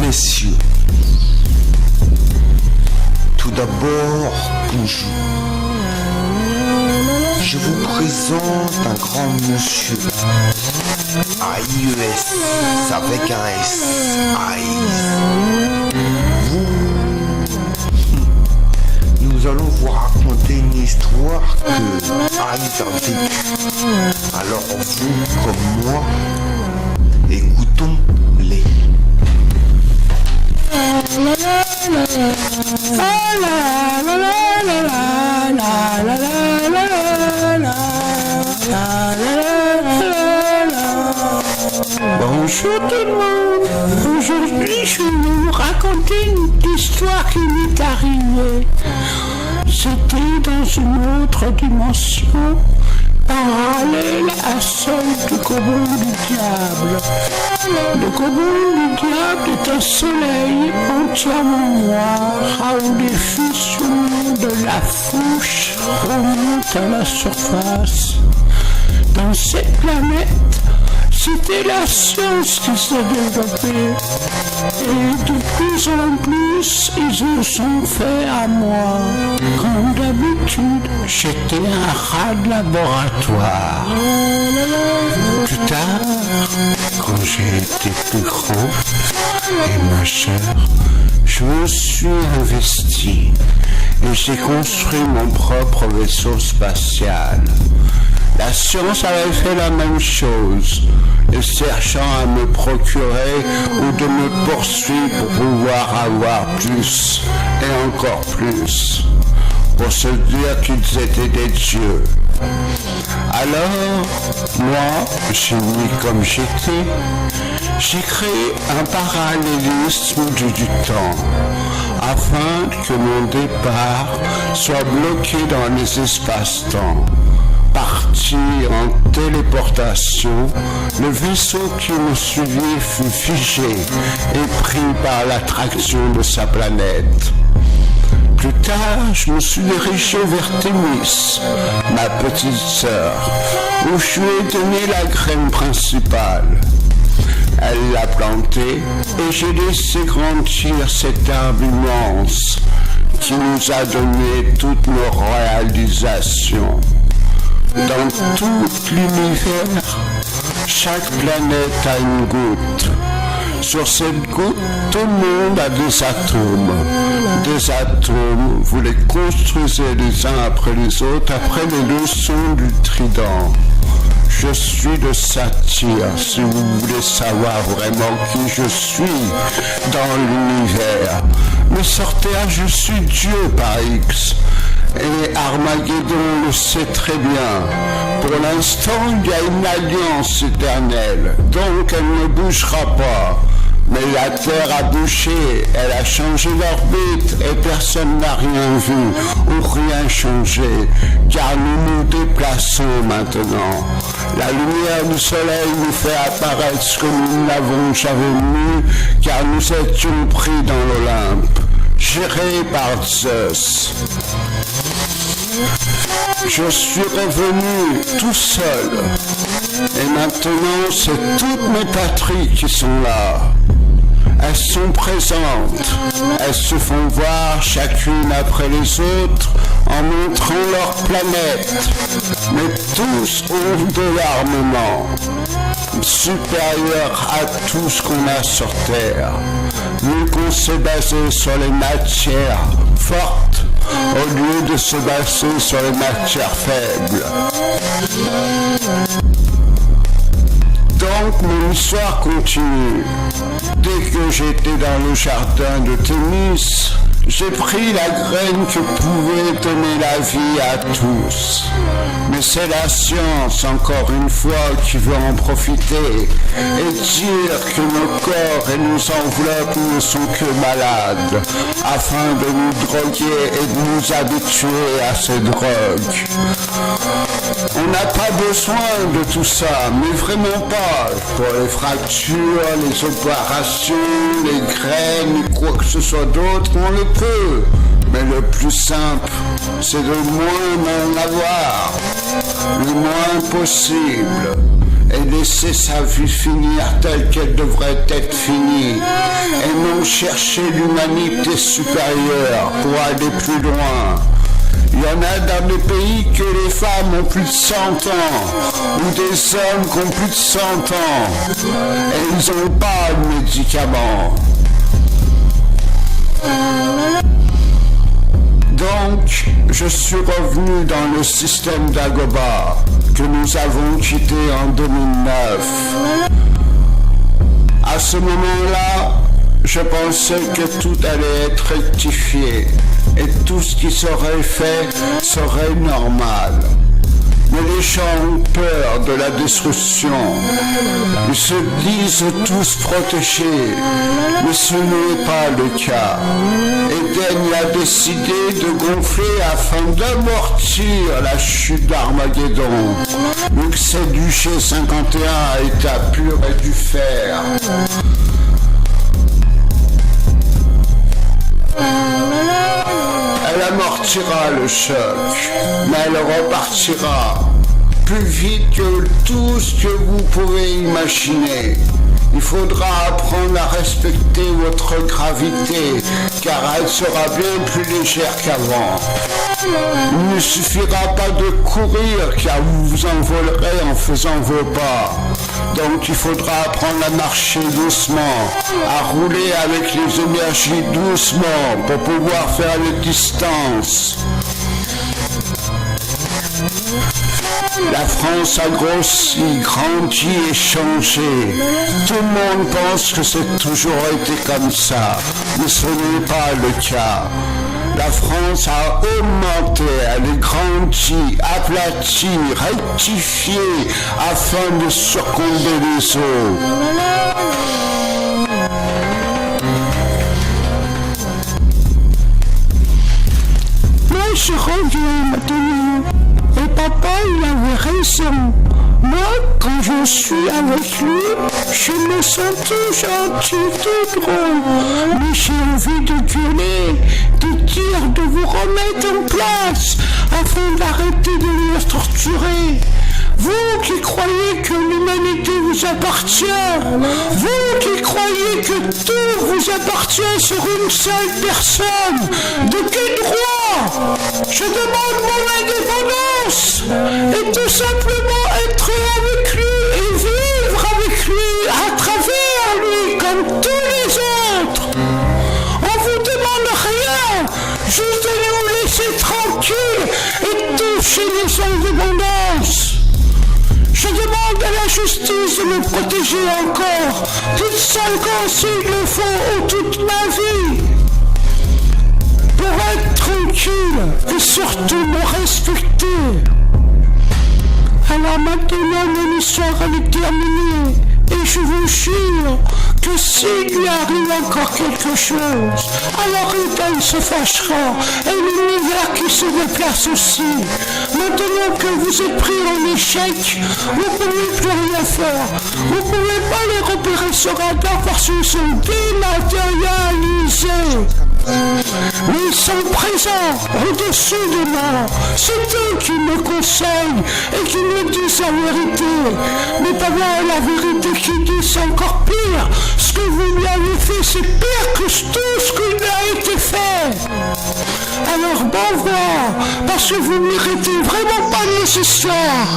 Messieurs, tout d'abord, bonjour. Je vous présente un grand monsieur. AIES, avec un S. AIS. Nous allons vous raconter une histoire que AIS a vécue. Alors vous, comme moi, écoutons-les. Bonjour tout le monde. Aujourd'hui, je vais vous raconter une histoire qui m'est arrivée. C'était dans une autre dimension parallèle à celle du Cobon du Diable. Le Cobon du Diable est un soleil entièrement noir où les fusions de la fouche remontent à la surface. Dans cette planète, c'était la science qui s'est développée. Et de plus en plus, ils se sont fait à moi. Comme d'habitude, j'étais un rat de laboratoire. Plus tard, quand j'ai été plus grand et majeur, je me suis investi et j'ai construit mon propre vaisseau spatial. La science avait fait la même chose, cherchant à me procurer ou de me poursuivre pour pouvoir avoir plus et encore plus, pour se dire qu'ils étaient des dieux. Alors, moi, j'ai mis comme j'étais, j'ai créé un parallélisme du temps, afin que mon départ soit bloqué dans les espaces-temps. Parti en téléportation, le vaisseau qui me suivait fut figé et pris par l'attraction de sa planète. Plus tard, je me suis dirigé vers Thémis, ma petite sœur, où je lui ai donné la graine principale. Elle l'a plantée et j'ai laissé grandir cet arbre immense qui nous a donné toutes nos réalisations. Dans tout l'univers, chaque planète a une goutte. Sur cette goutte, tout le monde a des atomes. Des atomes, vous les construisez les uns après les autres, après les leçons du trident. Je suis le satyre, si vous voulez savoir vraiment qui je suis dans l'univers. Mais sortez, je suis Dieu par X. Et Armageddon le sait très bien. Pour l'instant, il y a une alliance éternelle, donc elle ne bougera pas. Mais la Terre a bougé, elle a changé d'orbite et personne n'a rien vu ou rien changé, car nous nous déplaçons maintenant. La lumière du soleil nous fait apparaître ce que nous n'avons jamais vu, car nous étions pris dans l'Olympe, géré par Zeus. Je suis revenu tout seul et maintenant c'est toutes mes patries qui sont là. Elles sont présentes, elles se font voir chacune après les autres en montrant leur planète, mais tous ont de l'armement supérieur à tout ce qu'on a sur Terre, vu qu'on s'est basé sur les matières fortes au lieu de se baser sur les matières faibles. Donc mon histoire continue. Dès que j'étais dans le jardin de Thémis, j'ai pris la graine que pouvait donner la vie à tous. Mais c'est la science, encore une fois, qui veut en profiter et dire que nos corps et nos enveloppes ne sont que malades, afin de nous droguer et de nous habituer à ces drogues. On n'a pas besoin de tout ça, mais vraiment pas. Pour les fractures, les opérations, les graines, quoi que ce soit d'autre, on le peut. Mais le plus simple, c'est de moins en avoir, le moins possible, et laisser sa vie finir telle qu'elle devrait être finie, et non chercher l'humanité supérieure pour aller plus loin. Il y en a dans des pays que les femmes ont plus de 100 ans, ou des hommes qui ont plus de 100 ans, et ils n'ont pas de médicaments. Donc, je suis revenu dans le système d'Agoba que nous avons quitté en 2009. À ce moment-là, je pensais que tout allait être rectifié et tout ce qui serait fait serait normal. Mais les gens ont peur de la destruction. Ils se disent tous protégés, mais ce n'est pas le cas. Eden a décidé de gonfler afin d'amortir la chute d'Armageddon. Le du G51 est à pur et du fer. Elle amortira le choc, mais elle repartira plus vite que tout ce que vous pouvez imaginer. Il faudra apprendre à respecter votre gravité, car elle sera bien plus légère qu'avant. Il ne suffira pas de courir, car vous vous envolerez en faisant vos pas. Donc il faudra apprendre à marcher doucement, à rouler avec les énergies doucement pour pouvoir faire les distances. La France a grossi, grandi et changé. Tout le monde pense que c'est toujours été comme ça, mais ce n'est pas le cas. La France a augmenté, elle est grandie, aplatie, rectifiée afin de surcomber les eaux. Moi je reviens maintenant. Et papa, il avait raison. Moi, quand je suis avec lui, je me sens tout gentil, tout drôle. Mais j'ai envie de gueuler, de dire, de vous remettre en place, afin d'arrêter de nous torturer. Vous qui croyez que l'humanité vous appartient, vous qui croyez que tout vous appartient sur une seule personne, de quel droit? Je demande mon indépendance et tout simplement être avec lui et vivre avec lui, à travers lui, comme tous les autres. On vous demande rien, juste de nous laisser tranquilles et toucher les indépendances. Je demande à la justice de me protéger encore, plus de 5 ans s'il le faut, ou toute ma vie, pour être tranquille et surtout me respecter. Alors maintenant, mon histoire elle est terminée, et je vous jure que s'il lui arrive encore quelque chose, alors Eden se fâchera, et l'univers qui se déplace aussi. Maintenant que vous êtes pris en échec, vous ne pouvez plus rien faire. Vous ne pouvez pas les repérer sur radar parce qu'ils sont dématérialisés. Mais ils sont présents au-dessus de moi. C'est eux qui me conseillent et qui me disent la vérité. Mais d'abord la vérité qui dit c'est encore pire. Ce que vous lui avez fait, c'est pire que tout ce qui lui a été fait. Alors bon voir, parce que vous méritez vraiment pas de ces histoires.